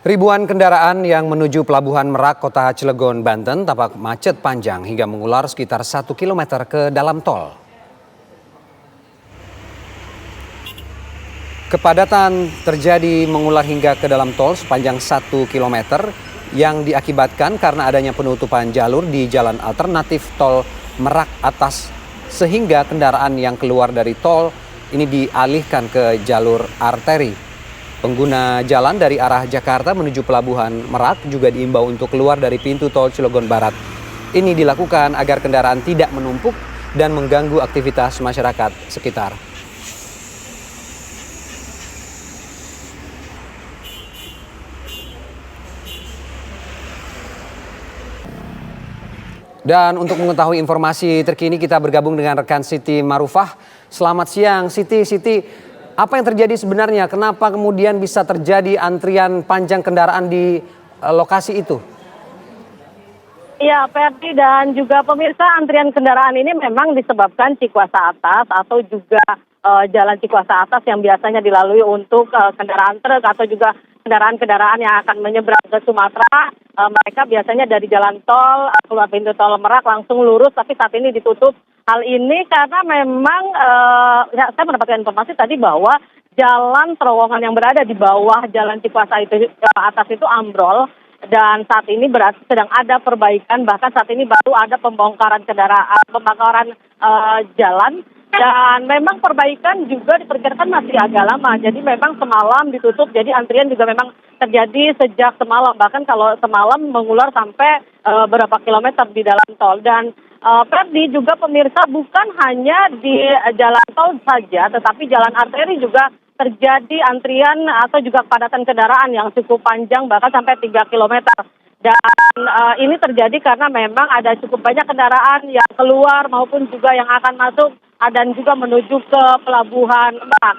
Ribuan kendaraan yang menuju Pelabuhan Merak, Kota Cilegon, Banten tampak macet panjang hingga mengular sekitar 1 kilometer ke dalam tol. Kepadatan terjadi mengular hingga ke dalam tol sepanjang 1 kilometer yang diakibatkan karena adanya penutupan jalur di jalan alternatif tol Merak Atas sehingga kendaraan yang keluar dari tol ini dialihkan ke jalur arteri. Pengguna jalan dari arah Jakarta menuju Pelabuhan Merak juga diimbau untuk keluar dari pintu tol Cilegon Barat. Ini dilakukan agar kendaraan tidak menumpuk dan mengganggu aktivitas masyarakat sekitar. Dan untuk mengetahui informasi terkini kita bergabung dengan rekan Siti Marufah. Selamat siang Siti. Apa yang terjadi sebenarnya? Kenapa kemudian bisa terjadi antrian panjang kendaraan di lokasi itu? Ya, Ferdi dan juga pemirsa, antrian kendaraan ini memang disebabkan Cikuasa Atas atau juga jalan Cikuasa Atas yang biasanya dilalui untuk kendaraan truk atau juga kendaraan-kendaraan yang akan menyeberang ke Sumatera. Mereka biasanya dari jalan tol keluar pintu tol Merak langsung lurus, tapi saat ini ditutup. Hal ini karena memang saya mendapatkan informasi tadi bahwa jalan terowongan yang berada di bawah jalan Cikuasa itu atas itu ambrol dan saat ini sedang ada perbaikan, bahkan saat ini baru ada pembongkaran jalan dan memang perbaikan juga diperkirakan masih agak lama. Jadi memang semalam ditutup, jadi antrian juga memang terjadi sejak semalam, bahkan kalau semalam mengular sampai berapa kilometer di dalam tol. Dan Ferdi juga pemirsa, bukan hanya di jalan tol saja, tetapi jalan arteri juga terjadi antrian atau juga kepadatan kendaraan yang cukup panjang, bahkan sampai 3 kilometer. Dan ini terjadi karena memang ada cukup banyak kendaraan yang keluar maupun juga yang akan masuk dan juga menuju ke Pelabuhan Merak.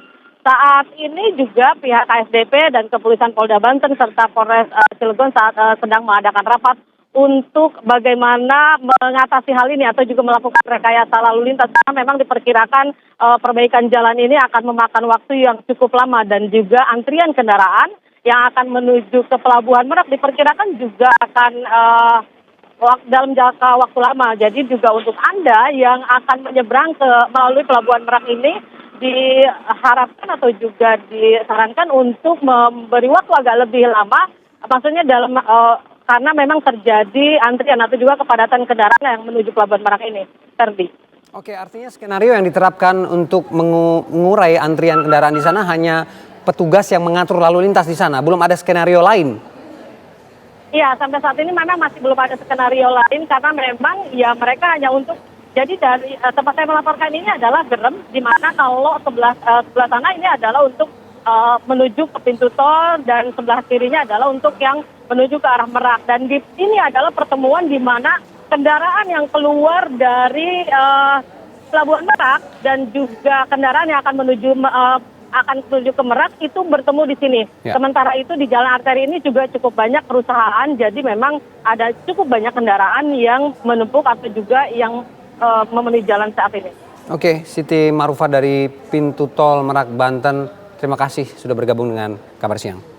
Saat ini juga pihak KSDP dan Kepolisian Polda Banten serta Polres Cilegon sedang mengadakan rapat untuk bagaimana mengatasi hal ini atau juga melakukan rekayasa lalu lintas, karena memang diperkirakan perbaikan jalan ini akan memakan waktu yang cukup lama dan juga antrian kendaraan yang akan menuju ke Pelabuhan Merak diperkirakan juga akan dalam jangka waktu lama. Jadi juga untuk Anda yang akan menyeberang melalui Pelabuhan Merak ini diharapkan atau juga disarankan untuk memberi waktu agak lebih lama, maksudnya karena memang terjadi antrian atau juga kepadatan kendaraan yang menuju Pelabuhan Merak ini, Ferdi. Oke, artinya skenario yang diterapkan untuk mengurai antrian kendaraan di sana hanya petugas yang mengatur lalu lintas di sana, belum ada skenario lain? Iya, sampai saat ini memang masih belum ada skenario lain karena memang ya mereka hanya untuk, jadi dari tempat saya melaporkan ini adalah Gerem, di mana kalau sebelah sana ini adalah untuk menuju ke pintu tol dan sebelah kirinya adalah untuk yang menuju ke arah Merak. Dan ini adalah pertemuan di mana kendaraan yang keluar dari Pelabuhan Merak dan juga kendaraan yang akan menuju ke Merak itu bertemu di sini. Ya. Sementara itu di jalan arteri ini juga cukup banyak perusahaan, jadi memang ada cukup banyak kendaraan yang menumpuk atau juga yang memenuhi jalan saat ini. Oke, Siti Marufah dari pintu tol Merak, Banten. Terima kasih sudah bergabung dengan Kabar Siang.